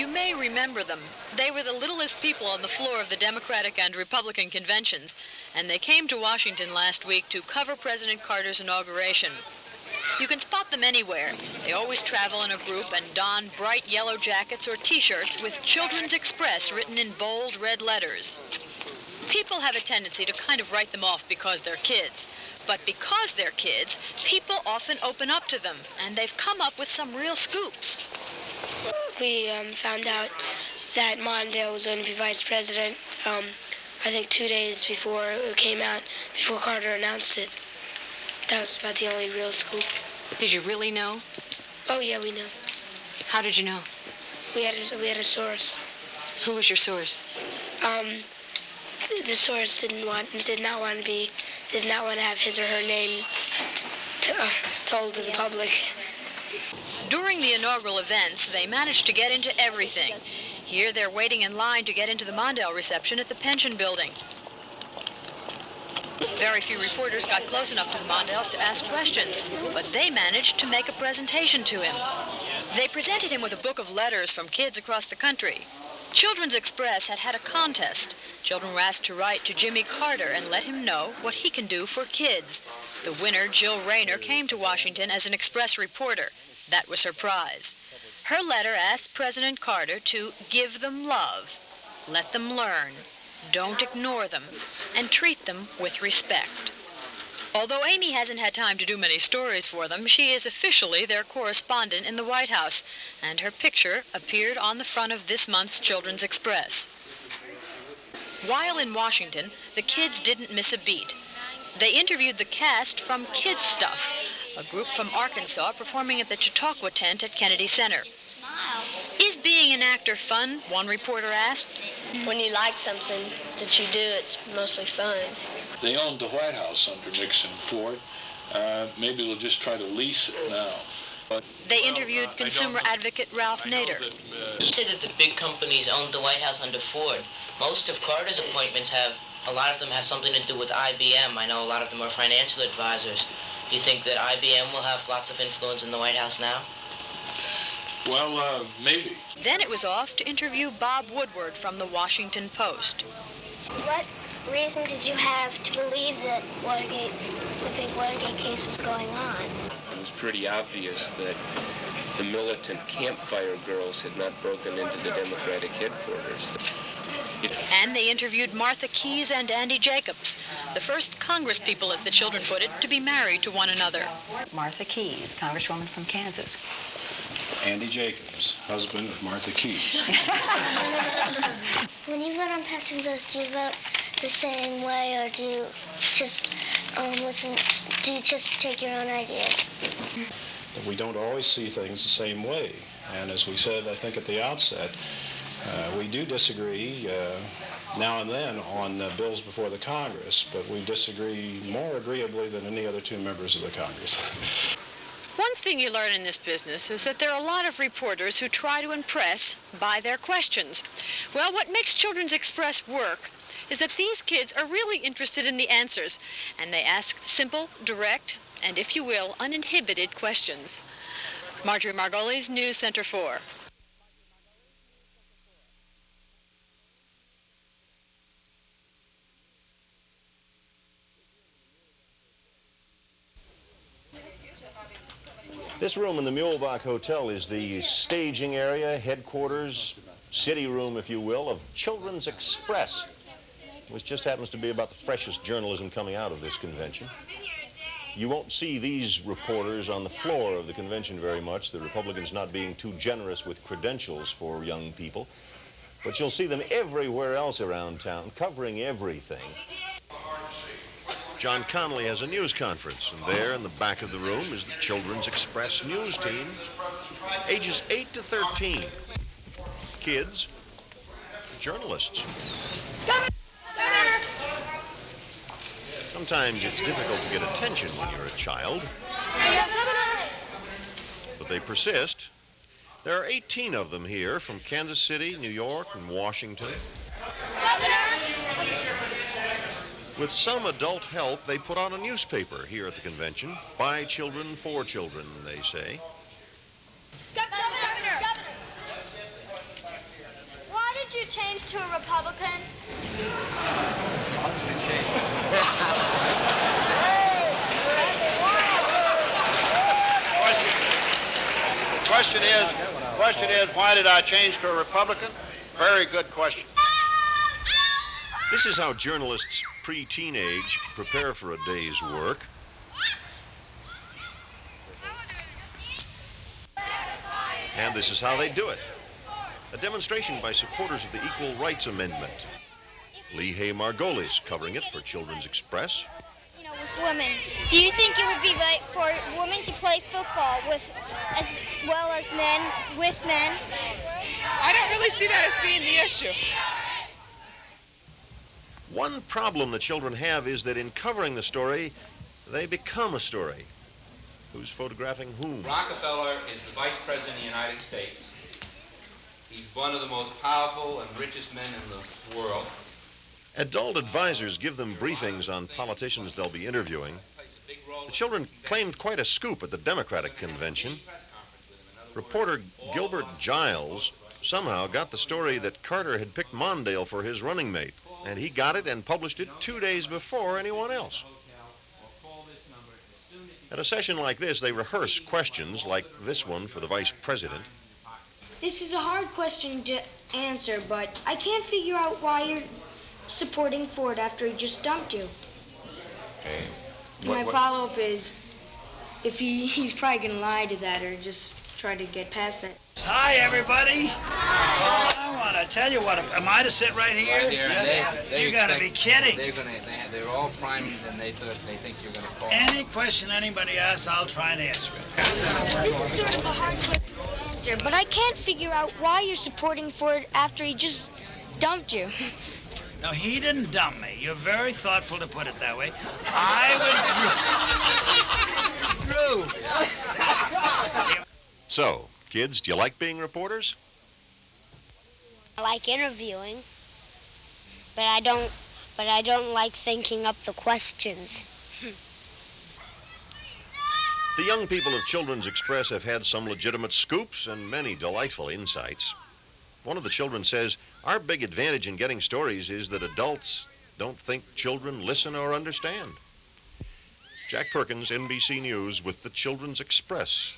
You may remember them. They were the littlest people on the floor of the Democratic and Republican conventions, and they came to Washington last week to cover President Carter's inauguration. You can spot them anywhere. They always travel in a group and don bright yellow jackets or T-shirts with Children's Express written in bold red letters. People have a tendency to kind of write them off because they're kids. But because they're kids, people often open up to them, and they've come up with some real scoops. We found out that Mondale was going to be vice president, I think 2 days before it came out, before Carter announced it. That was about the only real scoop. Did you really know? Oh, yeah, we knew. How did you know? We had a source. Who was your source? The source did not want to have his or her name told to the public. During the inaugural events, they managed to get into everything. Here, they're waiting in line to get into the Mondale reception at the Pension Building. Very few reporters got close enough to the Mondales to ask questions, but they managed to make a presentation to him. They presented him with a book of letters from kids across the country. Children's Express had a contest. Children were asked to write to Jimmy Carter and let him know what he can do for kids. The winner, Jill Rayner, came to Washington as an Express reporter. That was her prize. Her letter asked President Carter to give them love, let them learn, don't ignore them, and treat them with respect. Although Amy hasn't had time to do many stories for them, she is officially their correspondent in the White House, and her picture appeared on the front of this month's Children's Express. While in Washington, the kids didn't miss a beat. They interviewed the cast from Kids Stuff, a group from Arkansas performing at the Chautauqua tent at Kennedy Center. Is being an actor fun? One reporter asked. When you like something that you do, it's mostly fun. They owned the White House under Nixon Ford. Maybe they'll just try to lease it now. But, they interviewed consumer advocate Ralph Nader. You said that the big companies owned the White House under Ford. Most of Carter's appointments a lot of them have something to do with IBM. I know a lot of them are financial advisors. Do you think that IBM will have lots of influence in the White House now? Well, maybe. Then it was off to interview Bob Woodward from the Washington Post. What reason did you have to believe that the big Watergate case was going on? It was pretty obvious that the militant campfire girls had not broken into the Democratic headquarters. And they interviewed Martha Keyes and Andy Jacobs, the first congresspeople, as the children put it, to be married to one another. Martha Keyes, Congresswoman from Kansas. Andy Jacobs, husband of Martha Keyes. When you vote on passing bills, do you vote the same way, or do you just do you just take your own ideas? We don't always see things the same way. And as we said, I think at the outset, we do disagree now and then on bills before the Congress, but we disagree more agreeably than any other two members of the Congress. One thing you learn in this business is that there are a lot of reporters who try to impress by their questions. Well, what makes Children's Express work is that these kids are really interested in the answers, and they ask simple, direct, and, if you will, uninhibited questions. Marjorie Margolis, News Center 4. This room in the Mulebach Hotel is the staging area, headquarters, city room, if you will, of Children's Express, which just happens to be about the freshest journalism coming out of this convention. You won't see these reporters on the floor of the convention very much, the Republicans not being too generous with credentials for young people, but you'll see them everywhere else around town, covering everything. John Connolly has a news conference, and there in the back of the room is the Children's Express news team, ages 8 to 13. Kids, journalists. Sometimes it's difficult to get attention when you're a child, but they persist. There are 18 of them here from Kansas City, New York, and Washington. With some adult help, they put out a newspaper here at the convention. By children, for children, they say. change to a Republican? Question is, why did I change to a Republican? Very good question. This is how journalists pre-teenage prepare for a day's work. And this is how they do it. A demonstration by supporters of the Equal Rights Amendment. Lehay Margolis covering it for Children's Express. You know, with women, do you think it would be right for women to play football with, as well as men, with men? I don't really see that as being the issue. One problem the children have is that in covering the story, they become a story. Who's photographing whom? Rockefeller is the Vice President of the United States. He's one of the most powerful and richest men in the world. Adult advisors give them briefings on politicians they'll be interviewing. The children claimed quite a scoop at the Democratic convention. Reporter Gilbert Giles somehow got the story that Carter had picked Mondale for his running mate, and he got it and published it 2 days before anyone else. At a session like this, they rehearse questions like this one for the vice president. This is a hard question to answer, but I can't figure out why you're supporting Ford after he just dumped you. Okay. My follow-up is, if he's probably going to lie to that or just try to get past that. Hi, everybody. I want to tell you what, am I to sit right here? Right here, You got to be kidding. They're all primed, and they think you're going to call. Any question anybody asks, I'll try and answer it. This is sort of a hard question to answer, but I can't figure out why you're supporting Ford after he just dumped you. No, he didn't dump me. You're very thoughtful to put it that way. So, kids, do you like being reporters? I like interviewing, but I don't like thinking up the questions. The young people of Children's Express have had some legitimate scoops and many delightful insights. One of the children says, our big advantage in getting stories is that adults don't think children listen or understand. Jack Perkins, NBC News, with the Children's Express.